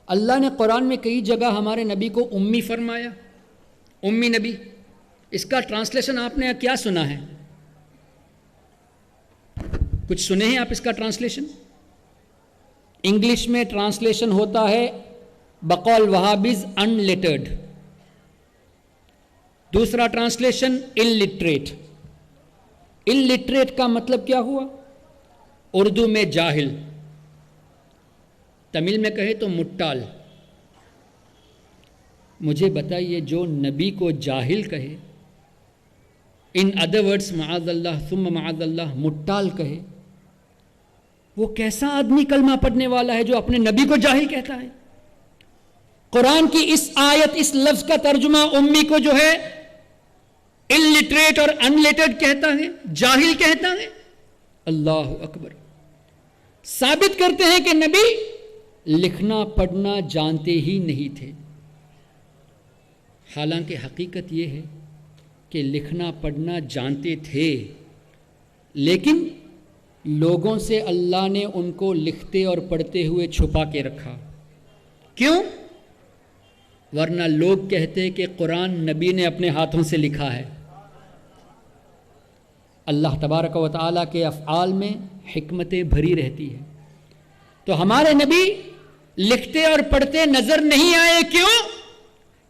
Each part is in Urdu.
اللہ نے قرآن میں کئی جگہ ہمارے نبی کو امی فرمایا، امی نبی۔ اس کا ٹرانسلیشن آپ نے کیا سنا ہے؟ کچھ سنے ہیں آپ اس کا ٹرانسلیشن؟ انگلش میں ٹرانسلیشن ہوتا ہے بقول وہابیز ان لیٹرڈ، دوسرا ٹرانسلیشن الٹریٹ۔ الٹریٹ کا مطلب کیا ہوا؟ اردو میں جاہل، تمل میں کہے تو مٹال۔ مجھے بتائیے جو نبی کو جاہل کہے، ان ادر ورڈز معاذ اللہ ثم معاذ اللہ مٹال کہے، وہ کیسا آدمی کلمہ پڑھنے والا ہے جو اپنے نبی کو جاہل کہتا ہے؟ قرآن کی اس آیت، اس لفظ کا ترجمہ امی کو جو ہے الٹریٹ اور انلیٹرڈ کہتا ہے، جاہل کہتا ہے۔ اللہ اکبر! ثابت کرتے ہیں کہ نبی لکھنا پڑھنا جانتے ہی نہیں تھے، حالانکہ حقیقت یہ ہے کہ لکھنا پڑھنا جانتے تھے، لیکن لوگوں سے اللہ نے ان کو لکھتے اور پڑھتے ہوئے چھپا کے رکھا۔ کیوں؟ ورنہ لوگ کہتے کہ قرآن نبی نے اپنے ہاتھوں سے لکھا ہے۔ اللہ تبارک و تعالیٰ کے افعال میں حکمتیں بھری رہتی ہیں، تو ہمارے نبی لکھتے اور پڑھتے نظر نہیں آئے۔ کیوں؟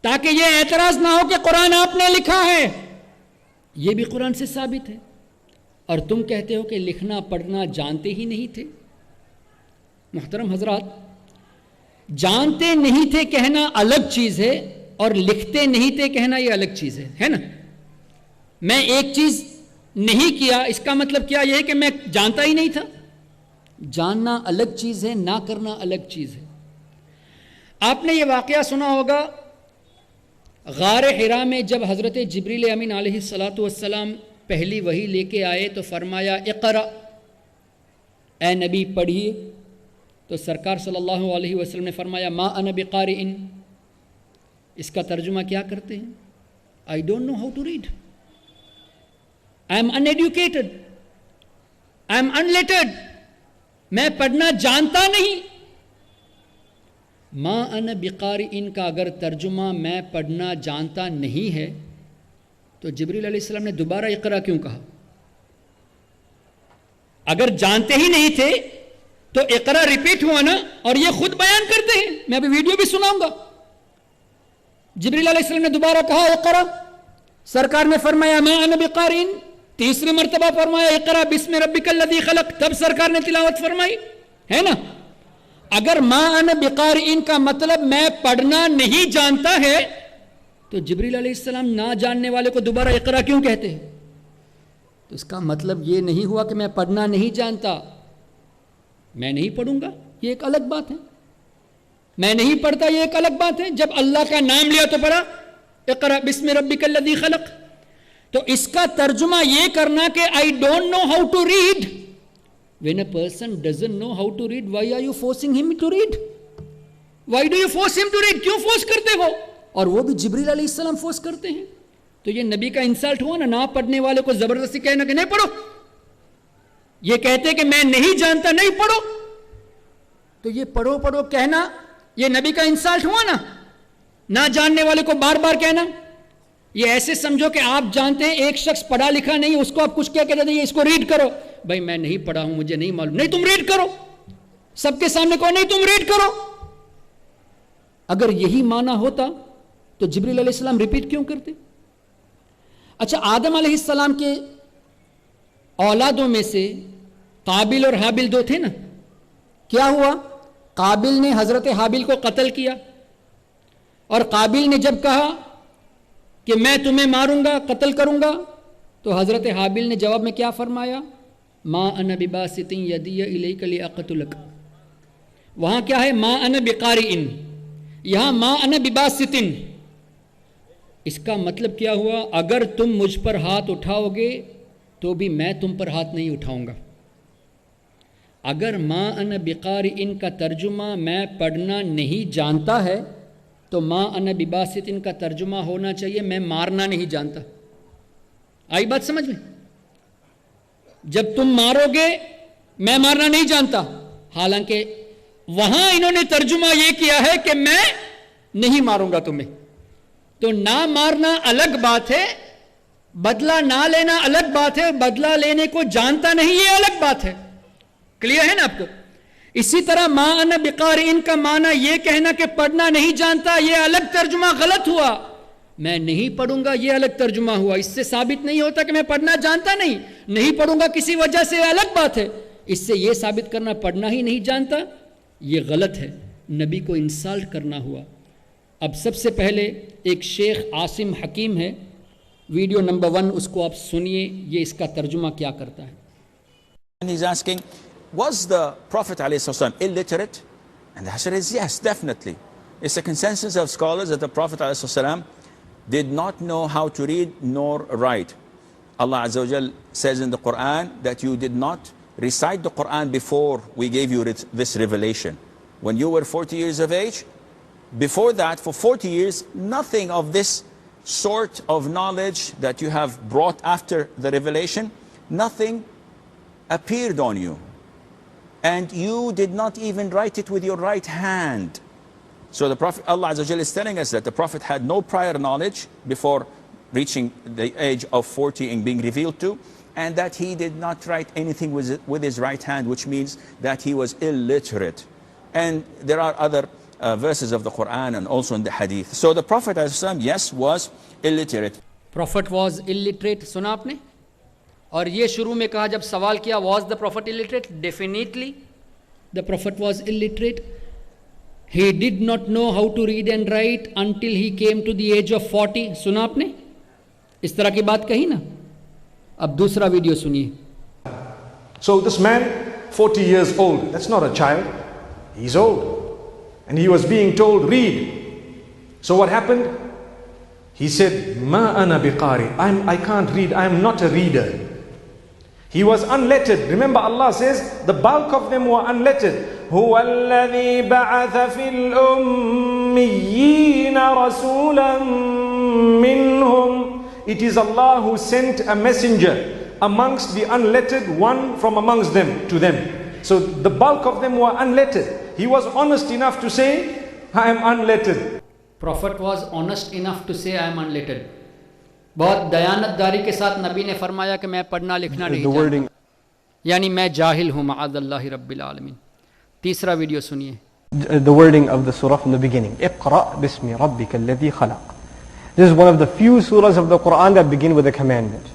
تاکہ یہ اعتراض نہ ہو کہ قرآن آپ نے لکھا ہے۔ یہ بھی قرآن سے ثابت ہے، اور تم کہتے ہو کہ لکھنا پڑھنا جانتے ہی نہیں تھے۔ محترم حضرات، جانتے نہیں تھے کہنا الگ چیز ہے، اور لکھتے نہیں تھے کہنا یہ الگ چیز ہے نا؟ میں ایک چیز نہیں کیا، اس کا مطلب کیا یہ ہے کہ میں جانتا ہی نہیں تھا؟ جاننا الگ چیز ہے، نہ کرنا الگ چیز ہے۔ آپ نے یہ واقعہ سنا ہوگا، غار حرا میں جب حضرت جبریل امین علیہ الصلاۃ والسلام پہلی وحی لے کے آئے تو فرمایا اقرا، اے نبی پڑھیے۔ تو سرکار صلی اللہ علیہ وسلم نے فرمایا ما انا بقارئ۔ اس کا ترجمہ کیا کرتے ہیں؟ I don't know how to read. I am uneducated. I am unlettered. میں پڑھنا جانتا نہیں۔ ما انا بقارئ کا اگر ترجمہ میں پڑھنا جانتا نہیں ہے تو جبریل علیہ السلام نے دوبارہ اقرا کیوں کہا؟ اگر جانتے ہی نہیں تھے تو اقرا ریپیٹ ہوا نا، اور یہ خود بیان کرتے ہیں، میں ابھی ویڈیو بھی سناؤں گا۔ جبریل علیہ السلام نے دوبارہ کہا اقرا، سرکار نے فرمایا ما انا بقارئ، تیسری مرتبہ فرمایا اقرا بسم ربک الذی خلق، تب سرکار نے تلاوت فرمائی، ہے نا؟ اگر ما انا بقارئ کا مطلب میں پڑھنا نہیں جانتا ہے تو جبریل علیہ السلام نہ جاننے والے کو دوبارہ اقرا کیوں کہتے ہیں؟ تو اس کا مطلب یہ نہیں ہوا کہ میں پڑھنا نہیں جانتا، میں نہیں پڑھوں گا، یہ ایک الگ بات ہے۔ میں نہیں پڑھتا، یہ ایک الگ بات ہے۔ جب اللہ کا نام لیا تو پڑھا اقرا بسم ربک الذی خلق۔ تو اس کا ترجمہ یہ کرنا کہ I don't know how to read. When a person doesn't know how to read, why are you forcing him to read? Why do you force him to read? کیوں فورس کرتے ہو؟ اور وہ بھی جبریل علیہ السلام فورس کرتے ہیں۔ تو یہ نبی کا انسلٹ ہوا نا، نہ پڑھنے والے کو زبردستی کہنا کہ نہیں پڑھو۔ یہ کہتے کہ میں نہیں جانتا، نہیں پڑھو، تو یہ پڑھو پڑھو کہنا یہ نبی کا انسلٹ ہوا نا، نہ جاننے والے کو بار بار کہنا۔ یہ ایسے سمجھو کہ آپ جانتے ہیں ایک شخص پڑھا لکھا نہیں، اس کو آپ کچھ کیا کہتے ہیں، اس کو ریڈ کرو۔ بھائی میں نہیں پڑھا ہوں، مجھے نہیں معلوم، نہیں تم ریڈ کرو، سب کے سامنے کہو نہیں تم ریڈ کرو۔ اگر یہی معنی ہوتا تو جبریل علیہ السلام ریپیٹ کیوں کرتے؟ اچھا، آدم علیہ السلام کے اولادوں میں سے قابل اور حابل دو تھے نا، کیا ہوا؟ قابل نے حضرت حابل کو قتل کیا، اور قابل نے جب کہا کہ میں تمہیں ماروں گا، قتل کروں گا، تو حضرت حابل نے جواب میں کیا فرمایا؟ ما انا بباسط یدی الیک لاقتلک۔ وہاں کیا ہے؟ ما انا بقارئ، یہاں ما انا بباسط۔ اس کا مطلب کیا ہوا؟ اگر تم مجھ پر ہاتھ اٹھاؤ گے تو بھی میں تم پر ہاتھ نہیں اٹھاؤں گا۔ اگر ما انا بقارئ کا ترجمہ میں پڑھنا نہیں جانتا ہے تو ما انا بباسط کا ترجمہ ہونا چاہیے میں مارنا نہیں جانتا۔ آئی بات سمجھ میں؟ جب تم مارو گے میں مارنا نہیں جانتا، حالانکہ وہاں انہوں نے ترجمہ یہ کیا ہے کہ میں نہیں ماروں گا تمہیں. تو نہ مارنا الگ بات ہے, بدلہ نہ لینا الگ بات ہے, بدلہ لینے کو جانتا نہیں یہ الگ بات ہے. کلیئر ہے نا آپ کو؟ اسی طرح ما انا بقارئ کا معنی یہ کہنا کہ پڑھنا نہیں جانتا, یہ الگ ترجمہ غلط ہوا. میں نہیں پڑھوں گا یہ الگ ترجمہ ہوا. اس سے ثابت نہیں ہوتا کہ میں پڑھنا جانتا نہیں پڑھوں گا کسی وجہ سے, الگ بات ہے. اس سے یہ ثابت کرنا پڑھنا ہی نہیں جانتا یہ غلط ہے, نبی کو انسالٹ کرنا ہوا. اب سب سے پہلے ایک شیخ عاصم حکیم ہے, ویڈیو نمبر 1 اس کو آپ سنیے, یہ اس کا ترجمہ کیا کرتا ہے. And he's asking, was the Prophet ﷺ illiterate? And the answer is yes, definitely. It's a consensus of scholars that the Prophet ﷺ did not know how to read nor write. Allah Azza wa Jal says in the Quran that you did not recite the Quran before we gave you this revelation. When you were 40 years of age, before that, for 40 years, nothing of this sort of knowledge that you have brought after the revelation, nothing appeared on you. And you did not even write it with your right hand. So the Prophet, Allah Azza wa Jalla is telling us that the Prophet had no prior knowledge before reaching the age of 40 and being revealed to, and that he did not write anything with his right hand, which means that he was illiterate. And there are other verses of the Quran and also in the Hadith. So the Prophet ﷺ, yes, was illiterate. Prophet was illiterate, سنا آپ نے؟ اور یہ شروع میں کہا جب سوال کیا, was the Prophet illiterate? Definitely the Prophet was illiterate. He did not know how to read and write until he came to the age of 40. سنا آپ نے؟ اس طرح کی بات کہی نا. اب دوسرا ویڈیو سنیے. So this man, 40 years old, that's not a child, he's old. And he was being told, read. So what happened? He said, Ma ana biqari, I can't read, I am not a reader. He was unlettered. Remember, Allah says the bulk of them were unlettered. هو الذي بعث في الأميين رسولا منهم. It is Allah who sent a messenger amongst the unlettered, one from amongst them to them. So the bulk of them were unlettered. He was honest enough to say, I am unlettered. Prophet was honest enough to say, I am unlettered. بہت دیانت داری کے ساتھ نبی نے فرمایا کہ میں پڑھنا لکھنا نہیں جانتا, یعنی میں جاہل ہوں معاذ اللہ رب العالمین. تیسرا ویڈیو سنیے. The wording of the surah from the beginning. اقرأ بسم ربك الذي خلق. This is one of the few surahs of the Quran that begin with a commandment.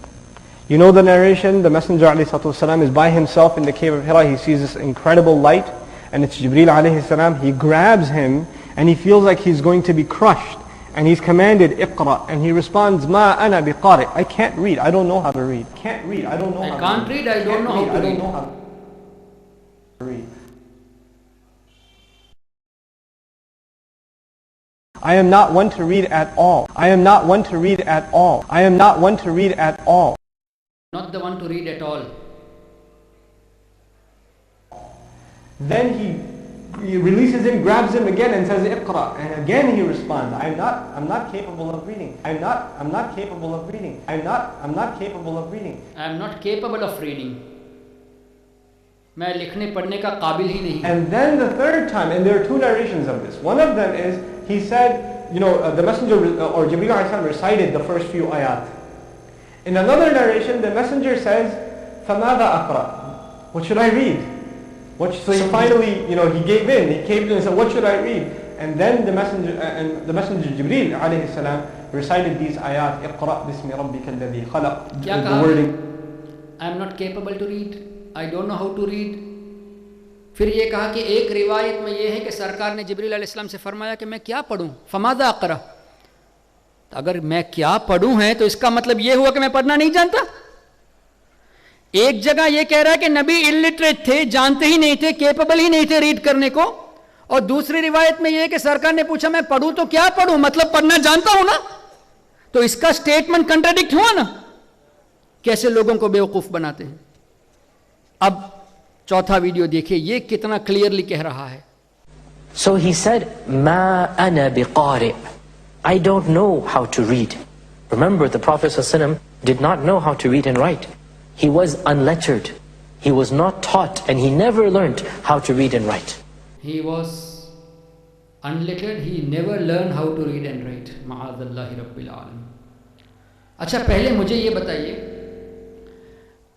You know the narration, the Messenger ﷺ is by himself in the cave of Hira. He sees this incredible light, and it's Jibreel ﷺ. He grabs him and he feels like he's going to be crushed, and he's commanded Iqra, and he responds, Ma ana biqari, I can't read, I don't know how to read. Can't read, I don't know how to read. I can't read, I don't know how to read. I don't know how to read. I am not one to read at all. I am not one to read at all. I am not one to read at all. Not the one to read at all. Then he releases him, grabs him again and says Iqra, and again he responds, I'm not capable of reading. I'm not capable of reading. I'm not capable of reading. I'm not capable of reading. میں لکھنے پڑھنے کا قابل ہی نہیں. And then the third time, and there are two narrations of this. One of them is, he said, the messenger or Jibreel ﷺ recited the first few ayat. In another narration, the messenger says, فَمَاذَا أَقْرَأ? What should I read? So he finally, he gave in. He caved in and said, what should I read? And then the messenger Jibreel alayhi salam recited these ayat, اقرأ بسم ربك الذي خلق. The wording. I am not capable to read. I don't know how to read. پھر یہ کہا کہ ایک روایت میں یہ ہے کہ سرکار نے جبریل علیہ السلام سے فرمایا کہ میں کیا پڑھوں, فماذا اقرأ. اگر میں کیا پڑھوں ہے تو اس کا مطلب یہ ہوا کہ میں پڑھنا نہیں جانتا. ایک جگہ یہ کہہ رہا ہے کہ نبی الٹریٹ تھے, جانتے ہی نہیں تھے, کیپبل ہی نہیں تھے ریڈ کرنے کو, اور دوسری روایت میں یہ ہے کہ سرکار نے پوچھا میں پڑھوں تو کیا پڑھوں, مطلب پڑھنا جانتا ہوں نا. تو اس کا سٹیٹمنٹ کنٹراڈکٹ ہوا نا. کیسے لوگوں کو بیوقوف بناتے ہیں. اب چوتھا ویڈیو دیکھیے, یہ کتنا کلیئرلی کہہ رہا ہے. So he said, Ma ana biqari, I don't know how to read. Remember, the Prophet ﷺ did not know how to read and write. He was unlettered. He was not taught, and he never learned how to read and write. he was unlettered, he never learned how to read and write. معاذ اللہ رب العالمین. اچھا پہلے مجھے یہ بتائیے،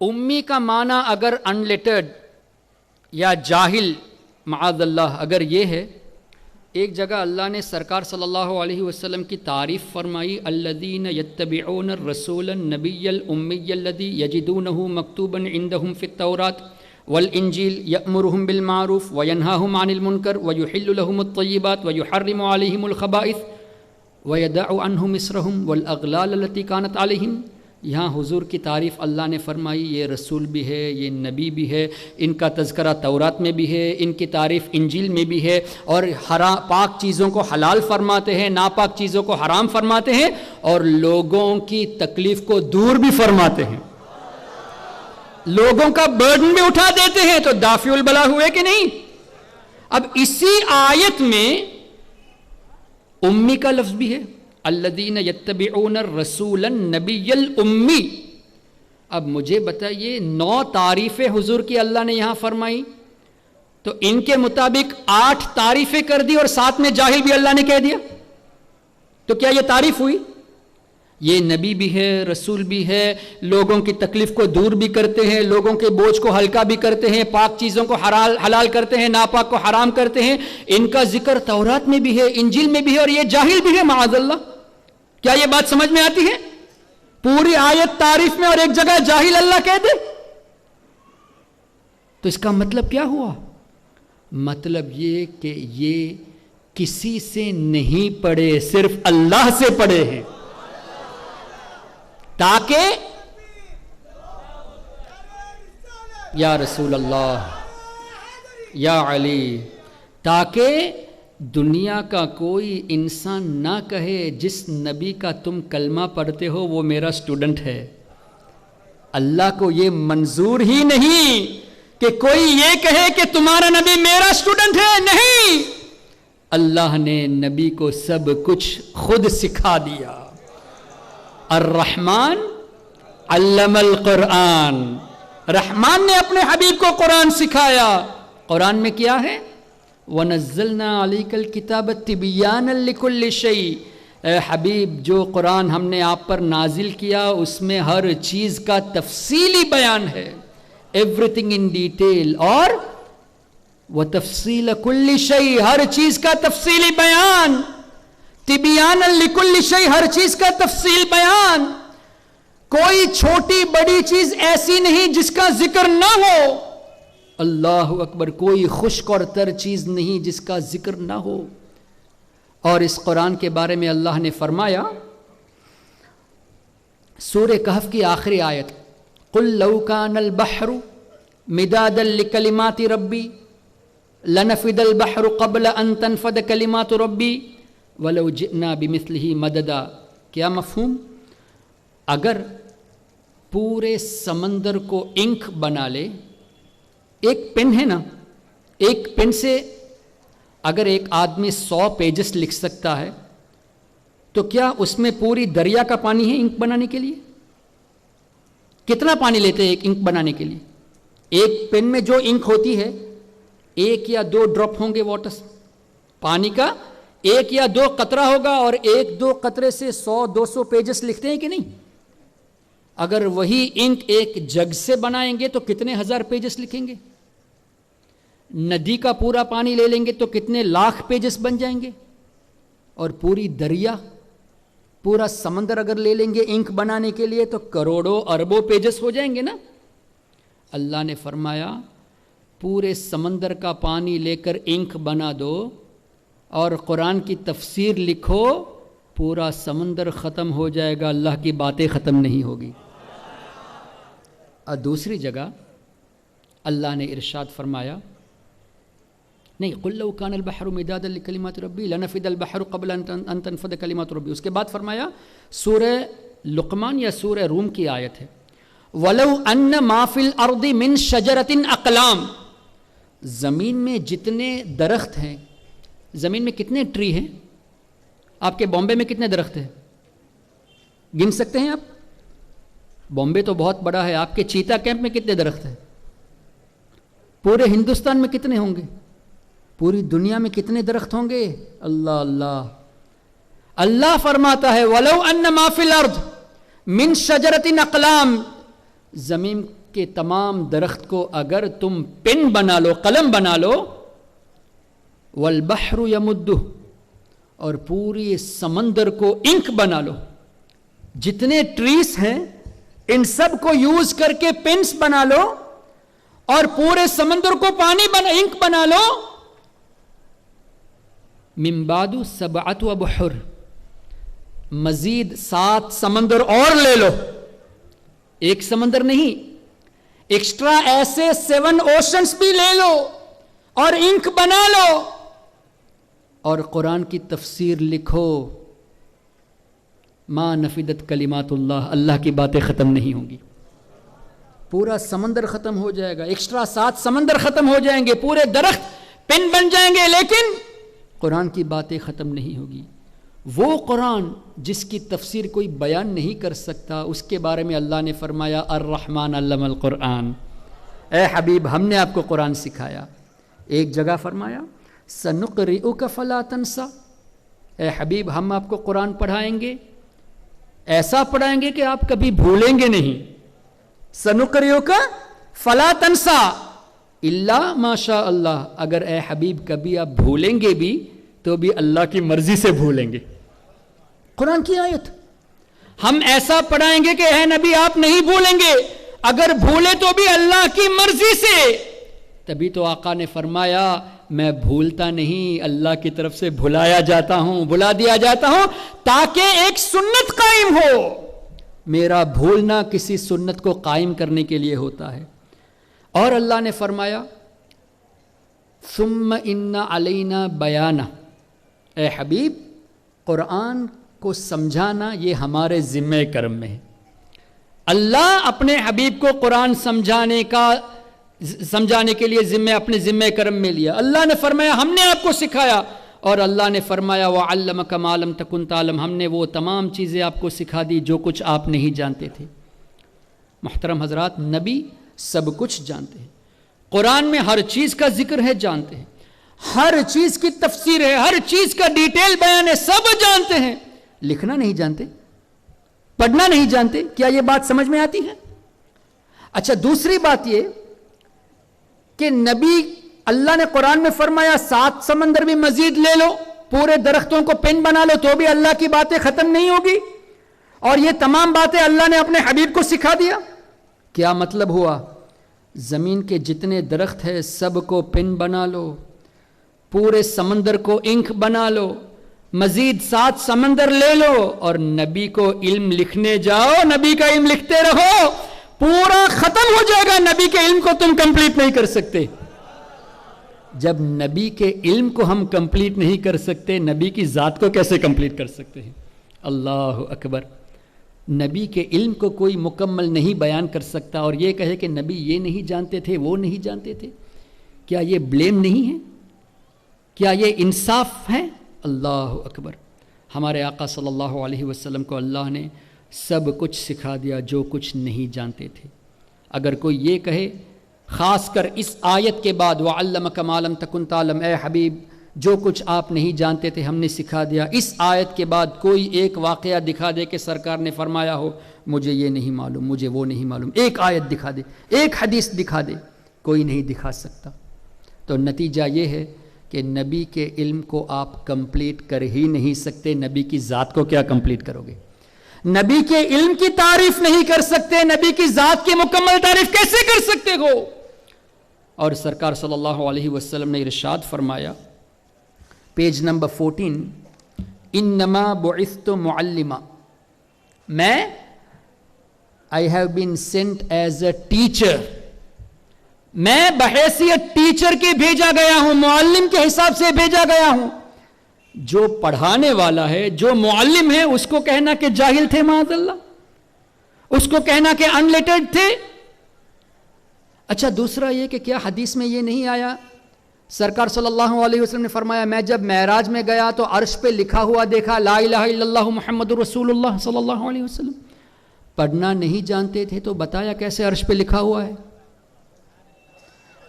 امی کا معنی اگر انلیٹرڈ یا جاہل معاذ اللہ اگر یہ ہے، ایک جگہ اللہ نے سرکار صلی اللہ علیہ وسلم کی تعریف فرمائی، الذین یتبعون الرسول النبی الامی الذی یجدونہ مکتوبا عندہم فی التوراۃ والانجیل یأمرہم بالمعروف وینہاہم عن المنکر ویحل لہم الطیبات ویحرم علیہم الخبائث ویدع عنہم اسرہم والاغلال التی کانت علیہم. یہاں حضور کی تعریف اللہ نے فرمائی، یہ رسول بھی ہے، یہ نبی بھی ہے، ان کا تذکرہ تورات میں بھی ہے، ان کی تعریف انجیل میں بھی ہے، اور پاک چیزوں کو حلال فرماتے ہیں، ناپاک چیزوں کو حرام فرماتے ہیں، اور لوگوں کی تکلیف کو دور بھی فرماتے ہیں، لوگوں کا برڈن بھی اٹھا دیتے ہیں. تو دافع البلا ہوئے کہ نہیں؟ اب اسی آیت میں امی کا لفظ بھی ہے، الذین یتبعون الرسول النبی الامی. اب مجھے بتائیے 9 تعریفیں حضور کی اللہ نے یہاں فرمائی، تو ان کے مطابق 8 تعریفیں کر دی اور ساتھ میں جاہل بھی اللہ نے کہہ دیا، تو کیا یہ تعریف ہوئی؟ یہ نبی بھی ہے، رسول بھی ہے، لوگوں کی تکلیف کو دور بھی کرتے ہیں، لوگوں کے بوجھ کو ہلکا بھی کرتے ہیں، پاک چیزوں کو حلال کرتے ہیں، ناپاک کو حرام کرتے ہیں، ان کا ذکر تورات میں بھی ہے، انجیل میں بھی ہے، اور یہ جاہل بھی ہے معاذ اللہ. کیا یہ بات سمجھ میں آتی ہے؟ پوری آیت تعریف میں اور ایک جگہ جاہل اللہ کہہ دے، تو اس کا مطلب کیا ہوا؟ مطلب یہ کہ یہ کسی سے نہیں پڑھے، صرف اللہ سے پڑھے ہیں، تاکہ یا رسول اللہ یا علی، تاکہ دنیا کا کوئی انسان نہ کہے جس نبی کا تم کلمہ پڑھتے ہو وہ میرا اسٹوڈنٹ ہے. اللہ کو یہ منظور ہی نہیں کہ کوئی یہ کہے کہ تمہارا نبی میرا اسٹوڈنٹ ہے، نہیں. اللہ نے نبی کو سب کچھ خود سکھا دیا. الرحمن علم القرآن، رحمان نے اپنے حبیب کو قرآن سکھایا. قرآن میں کیا ہے؟ وَنَزَّلْنَا عَلَيْكَ الْكِتَابَ تِبْيَانًا لِكُلِّ شَيْءٍ. اے حبیب، جو قرآن ہم نے آپ پر نازل کیا اس میں ہر چیز کا تفصیلی بیان ہے، ایوریتھنگ ان ڈیٹیل، اور وَتَفْصِيلَ كُلِّ شَيْءٍ، ہر چیز کا تفصیلی بیان. تِبْيَانًا لِكُلِّ شَيْءٍ، ہر چیز کا تفصیل بیان. کوئی چھوٹی بڑی چیز ایسی نہیں جس کا ذکر نہ ہو. اللہ اکبر. کوئی خشک اور تر چیز نہیں جس کا ذکر نہ ہو. اور اس قرآن کے بارے میں اللہ نے فرمایا سورہ کہف کی آخری آیت، قُلْ لَوْ كَانَ الْبَحْرُ مِدَادًا لِكَلِمَاتِ رَبِّي لَنَفِدَ الْبَحْرُ قَبْلَ أَن تَنْفَدَ كَلِمَاتُ رَبِّي وَلَوْ جِئْنَا بِمِثْلِهِ مَدَدًا. کیا مفہوم؟ اگر پورے سمندر کو انک بنا لے، ایک پن ہے نا، ایک پن سے اگر ایک آدمی 100 پیجز لکھ سکتا ہے تو کیا اس میں پوری دریا کا پانی ہے انک بنانے کے لیے؟ کتنا پانی لیتے ہیں ایک انک بنانے کے لیے؟ ایک پن میں جو انک ہوتی ہے 1 یا 2 ڈراپ ہوں گے واٹر پانی کا، 1 یا 2 قطرہ ہوگا، اور 1-2 قطرے سے 100-200 پیجز لکھتے ہیں کہ نہیں؟ اگر وہی انک ایک جگ سے بنائیں گے تو کتنے ہزار پیجز لکھیں گے؟ ندی کا پورا پانی لے لیں گے تو کتنے لاکھ پیجز بن جائیں گے؟ اور پوری دریا، پورا سمندر اگر لے لیں گے انک بنانے کے لیے تو کروڑوں اربوں پیجز ہو جائیں گے نا. اللہ نے فرمایا پورے سمندر کا پانی لے کر انک بنا دو اور قرآن کی تفسیر لکھو، پورا سمندر ختم ہو جائے گا، اللہ کی باتیں ختم نہیں ہوگی. اور دوسری جگہ اللہ نے ارشاد فرمایا، نہیں، قُلْ لَوْ كَانَ الْبَحْرُ مِدَادًا لِكَلِمَاتِ رَبِّي لَنَفِدَ الْبَحْرُ قَبْلَ أَن تَنْفَدَ كَلِمَاتُ رَبِّي. اس کے بعد فرمایا سورہ لقمان یا سورہ روم کی آیت ہے، وَلَوْ أَنَّ مَا فِي الْأَرْضِ مِن شَجَرَةٍ أَقْلَامٍ. زمین میں جتنے درخت ہیں، زمین میں کتنے ٹری ہیں؟ آپ کے بامبے میں کتنے درخت ہیں؟ گن سکتے ہیں آپ؟ بامبے تو بہت بڑا ہے. آپ کے چیتا کیمپ میں کتنے درخت ہیں؟ پورے ہندوستان میں کتنے ہوں گے؟ پوری دنیا میں کتنے درخت ہوں گے؟ اللہ اللہ اللہ فرماتا ہے وَلَوْ أَنَّ مَا فِي الْأَرْضِ مِنْ شَجَرَةٍ أَقْلَامٍ، زمین کے تمام درخت کو اگر تم پن بنا لو، قلم بنا لو، وَالْبَحْرُ يَمُدُّهُ، اور پوری سمندر کو انک بنا لو، جتنے ٹریز ہیں ان سب کو یوز کر کے پنس بنا لو اور پورے سمندر کو پانی انک بنا لو، من بعد 7 ابحر، مزید 7 سمندر اور لے لو، ایک سمندر نہیں، ایکسٹرا ایسے 7 اوشنز بھی لے لو اور انک بنا لو اور قرآن کی تفسیر لکھو، ما نفدت کلمات اللہ، اللہ کی باتیں ختم نہیں ہوں گی، پورا سمندر ختم ہو جائے گا، ایکسٹرا 7 سمندر ختم ہو جائیں گے، پورے درخت پن بن جائیں گے، لیکن قرآن کی باتیں ختم نہیں ہوگی۔ وہ قرآن جس کی تفسیر کوئی بیان نہیں کر سکتا، اس کے بارے میں اللہ نے فرمایا الرحمن علم القرآن، اے حبیب ہم نے آپ کو قرآن سکھایا۔ ایک جگہ فرمایا سنقرئک فلا تنسا، اے حبیب ہم آپ کو قرآن پڑھائیں گے، ایسا پڑھائیں گے کہ آپ کبھی بھولیں گے نہیں، سنقرئک فلا تنسا الا ما شاء اللہ، اگر اے حبیب کبھی آپ بھولیں گے بھی تو بھی اللہ کی مرضی سے بھولیں گے۔ قرآن کی آیت، ہم ایسا پڑھائیں گے کہ اے نبی آپ نہیں بھولیں گے، اگر بھولے تو بھی اللہ کی مرضی سے۔ تبھی تو آقا نے فرمایا میں بھولتا نہیں، اللہ کی طرف سے بھلایا جاتا ہوں، بھلا دیا جاتا ہوں تاکہ ایک سنت قائم ہو۔ میرا بھولنا کسی سنت کو قائم کرنے کے لیے ہوتا ہے۔ اور اللہ نے فرمایا ثم ان علینا بیانہ، اے حبیب قرآن کو سمجھانا یہ ہمارے ذمہ کرم میں ہے۔ اللہ اپنے حبیب کو قرآن سمجھانے کے لیے اپنے ذمہ کرم میں لیا۔ اللہ نے فرمایا ہم نے آپ کو سکھایا، اور اللہ نے فرمایا وَعَلَّمَكَ مَا لَمْ تَكُنْ تَعْلَمْ، ہم نے وہ تمام چیزیں آپ کو سکھا دی جو کچھ آپ نہیں جانتے تھے۔ محترم حضرات، نبی سب کچھ جانتے ہیں، قرآن میں ہر چیز کا ذکر ہے، جانتے ہیں، ہر چیز کی تفسیر ہے، ہر چیز کا ڈیٹیل بیان ہے، سب جانتے ہیں، لکھنا نہیں جانتے، پڑھنا نہیں جانتے۔ کیا یہ بات سمجھ میں آتی ہے؟ اچھا، دوسری بات یہ کہ نبی اللہ نے قرآن میں فرمایا 7 سمندر بھی مزید لے لو، پورے درختوں کو پن بنا لو، تو بھی اللہ کی باتیں ختم نہیں ہوگی، اور یہ تمام باتیں اللہ نے اپنے حبیب کو سکھا دیا۔ کیا مطلب ہوا؟ زمین کے جتنے درخت ہیں سب کو پن بنا لو، پورے سمندر کو انک بنا لو، مزید 7 سمندر لے لو، اور نبی کو علم لکھنے جاؤ، نبی کا علم لکھتے رہو، پورا ختم ہو جائے گا۔ نبی کے علم کو تم کمپلیٹ نہیں کر سکتے۔ جب نبی کے علم کو ہم کمپلیٹ نہیں کر سکتے، نبی کی ذات کو کیسے کمپلیٹ کر سکتے ہیں؟ اللہ اکبر۔ نبی کے علم کو کوئی مکمل نہیں بیان کر سکتا اور یہ کہے کہ نبی یہ نہیں جانتے تھے، وہ نہیں جانتے تھے۔ کیا یہ بلیم نہیں ہے؟ کیا یہ انصاف ہے؟ اللہ اکبر۔ ہمارے آقا صلی اللہ علیہ وسلم کو اللہ نے سب کچھ سکھا دیا جو کچھ نہیں جانتے تھے۔ اگر کوئی یہ کہے، خاص کر اس آیت کے بعد وَعَلَّمَكَ مَا لَمْ تَكُنْ تَعْلَمْ، اے حبیب جو کچھ آپ نہیں جانتے تھے ہم نے سکھا دیا، اس آیت کے بعد کوئی ایک واقعہ دکھا دے کہ سرکار نے فرمایا ہو مجھے یہ نہیں معلوم، مجھے وہ نہیں معلوم، ایک آیت دکھا دے، ایک حدیث دکھا دے، کوئی نہیں دکھا سکتا۔ تو نتیجہ یہ ہے کہ نبی کے علم کو آپ کمپلیٹ کر ہی نہیں سکتے، نبی کی ذات کو کیا کمپلیٹ کرو گے؟ نبی کے علم کی تعریف نہیں کر سکتے، نبی کی ذات کی مکمل تعریف کیسے کر سکتے ہو؟ اور سرکار صلی اللہ علیہ وسلم نے ارشاد فرمایا، پیج نمبر 14، انما بعثت معلما، میں I have been sent as a teacher، میں بحیثیت ٹیچر کے بھیجا گیا ہوں، معلم کے حساب سے بھیجا گیا ہوں۔ جو پڑھانے والا ہے، جو معلم ہے، اس کو کہنا کہ جاہل تھے معاذ اللہ، اس کو کہنا کہ ان لٹرڈ تھے۔ اچھا، دوسرا یہ کہ کیا حدیث میں یہ نہیں آیا، سرکار صلی اللہ علیہ وسلم نے فرمایا میں جب معراج میں گیا تو عرش پہ لکھا ہوا دیکھا لا الہ الا اللہ محمد رسول اللہ صلی اللہ علیہ وسلم۔ پڑھنا نہیں جانتے تھے تو بتایا کیسے عرش پہ لکھا ہوا ہے؟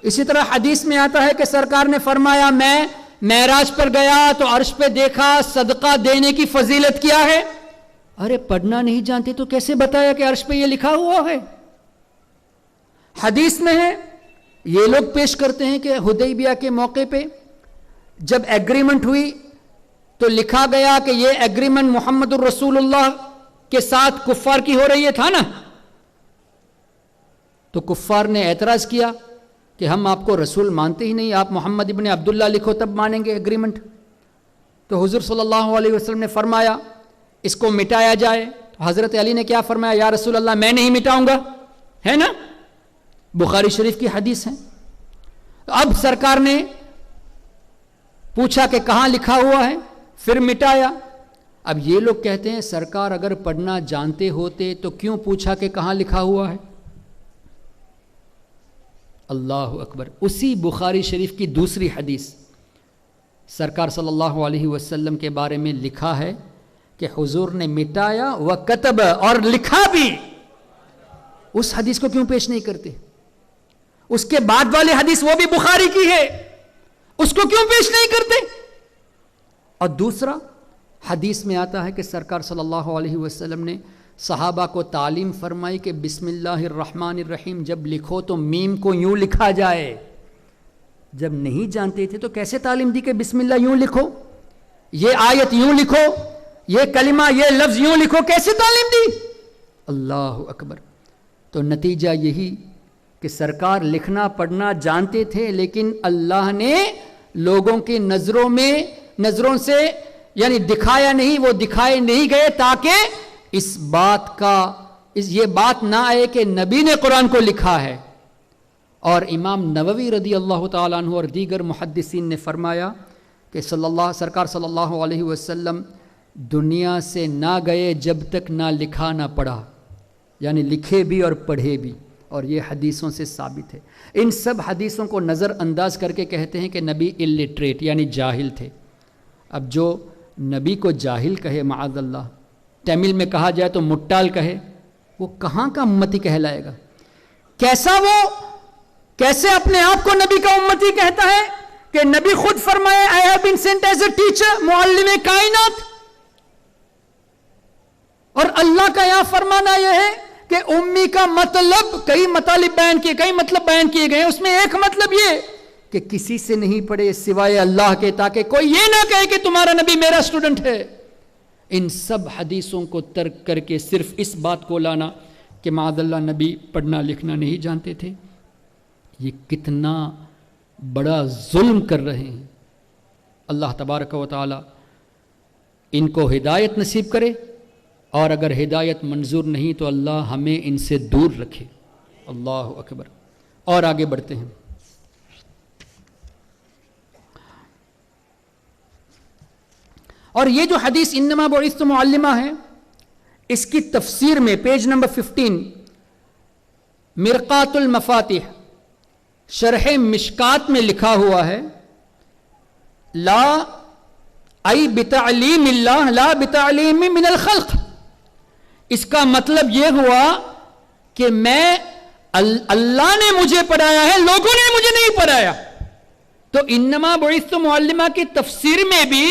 اسی طرح حدیث میں آتا ہے کہ سرکار نے فرمایا میں معراج پر گیا تو عرش پہ دیکھا صدقہ دینے کی فضیلت کیا ہے. ارے پڑھنا نہیں جانتے تو کیسے بتایا کہ عرش پہ یہ لکھا ہوا ہے؟ حدیث میں ہے. یہ لوگ پیش کرتے ہیں کہ حدیبیہ کے موقع پہ جب ایگریمنٹ ہوئی تو لکھا گیا کہ یہ ایگریمنٹ محمد الرسول اللہ کے ساتھ کفار کی ہو رہی ہے، تھا نا؟ تو کفار نے اعتراض کیا کہ ہم آپ کو رسول مانتے ہی نہیں، آپ محمد ابن عبداللہ لکھو تب مانیں گے ایگریمنٹ. تو حضور صلی اللہ علیہ وسلم نے فرمایا اس کو مٹایا جائے. تو حضرت علی نے کیا فرمایا؟ یا رسول اللہ میں نہیں مٹاؤں گا، ہے نا؟ بخاری شریف کی حدیث ہے. اب سرکار نے پوچھا کہ کہاں لکھا ہوا ہے، پھر مٹایا. اب یہ لوگ کہتے ہیں سرکار اگر پڑھنا جانتے ہوتے تو کیوں پوچھا کہ کہاں لکھا ہوا ہے؟ اللہ اکبر. اسی بخاری شریف کی دوسری حدیث سرکار صلی اللہ علیہ وسلم کے بارے میں لکھا ہے کہ حضور نے مٹایا وکتب، اور لکھا بھی. اس حدیث کو کیوں پیش نہیں کرتے؟ اس کے بعد والی حدیث وہ بھی بخاری کی ہے، اس کو کیوں پیش نہیں کرتے؟ اور دوسرا حدیث میں آتا ہے کہ سرکار صلی اللہ علیہ وسلم نے صحابہ کو تعلیم فرمائی کہ بسم اللہ الرحمن الرحیم جب لکھو تو میم کو یوں لکھا جائے. جب نہیں جانتے تھے تو کیسے تعلیم دی کہ بسم اللہ یوں لکھو، یہ آیت یوں لکھو، یہ کلمہ یہ لفظ یوں لکھو؟ کیسے تعلیم دی؟ اللہ اکبر. تو نتیجہ یہی کہ سرکار لکھنا پڑھنا جانتے تھے، لیکن اللہ نے لوگوں کی نظروں سے یعنی دکھایا نہیں، وہ دکھائے نہیں گئے تاکہ یہ بات نہ آئے کہ نبی نے قرآن کو لکھا ہے. اور امام نووی رضی اللہ تعالیٰ عنہ اور دیگر محدثین نے فرمایا کہ سرکار صلی اللہ علیہ وسلم دنیا سے نہ گئے جب تک نہ لکھا نہ پڑھا، یعنی لکھے بھی اور پڑھے بھی، اور یہ حدیثوں سے ثابت ہے. ان سب حدیثوں کو نظر انداز کر کے کہتے ہیں کہ نبی الٹریٹ یعنی جاہل تھے. اب جو نبی کو جاہل کہے، معاذ اللہ، تمل میں کہا جائے تو مٹال کہے، وہ کہاں کا امتی کہلائے گا؟ کیسے اپنے آپ کو نبی کا امتی کہتا ہے کہ نبی خود فرمائے I have been sent as a teacher، معلم کائنات. اور اللہ کا یہاں فرمانا یہ ہے کہ امی کا مطلب کئی مطالب بیان کیے، کئی مطلب بیان کیے گئے، اس میں ایک مطلب یہ کہ کسی سے نہیں پڑھے سوائے اللہ کے، تاکہ کوئی یہ نہ کہے کہ تمہارا نبی میرا اسٹوڈنٹ ہے. ان سب حدیثوں کو ترک کر کے صرف اس بات کو لانا کہ معاذ اللہ نبی پڑھنا لکھنا نہیں جانتے تھے، یہ کتنا بڑا ظلم کر رہے ہیں. اللہ تبارک و تعالی ان کو ہدایت نصیب کرے، اور اگر ہدایت منظور نہیں تو اللہ ہمیں ان سے دور رکھے. اللہ اکبر. اور آگے بڑھتے ہیں. اور یہ جو حدیث انما بعثت معلمہ ہے، اس کی تفسیر میں پیج نمبر 15 مرقات المفاتح شرح مشکات میں لکھا ہوا ہے لا ای بتعلیم اللہ لا بتعلیم من الخلق. اس کا مطلب یہ ہوا کہ اللہ نے مجھے پڑھایا ہے، لوگوں نے مجھے نہیں پڑھایا. تو انما بعثت معلمہ کی تفسیر میں بھی،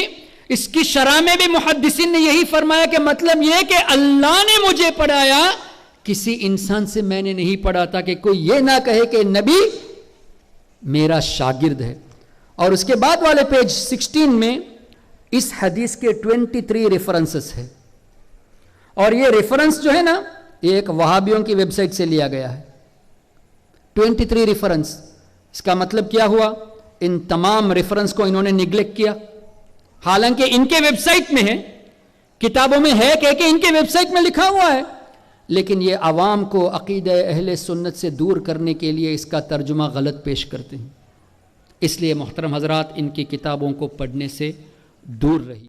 اس کی شرح میں بھی محدثین نے یہی فرمایا کہ مطلب یہ کہ اللہ نے مجھے پڑھایا، کسی انسان سے میں نے نہیں پڑھا، تاکہ کوئی یہ نہ کہے کہ نبی میرا شاگرد ہے. اور اس کے بعد والے پیج 16 میں اس حدیث کے 23 ریفرنسز ہے. اور یہ ریفرنس جو ہے نا، یہ ایک وہابیوں کی ویب سائٹ سے لیا گیا ہے. 23 ریفرنس. اس کا مطلب کیا ہوا؟ ان تمام ریفرنس کو انہوں نے نیگلیکٹ کیا، حالانکہ ان کے ویب سائٹ میں ہے، کتابوں میں ہے کہ ان کے ویب سائٹ میں لکھا ہوا ہے، لیکن یہ عوام کو عقیدہ اہل سنت سے دور کرنے کے لیے اس کا ترجمہ غلط پیش کرتے ہیں. اس لیے محترم حضرات، ان کی کتابوں کو پڑھنے سے دور رہیے.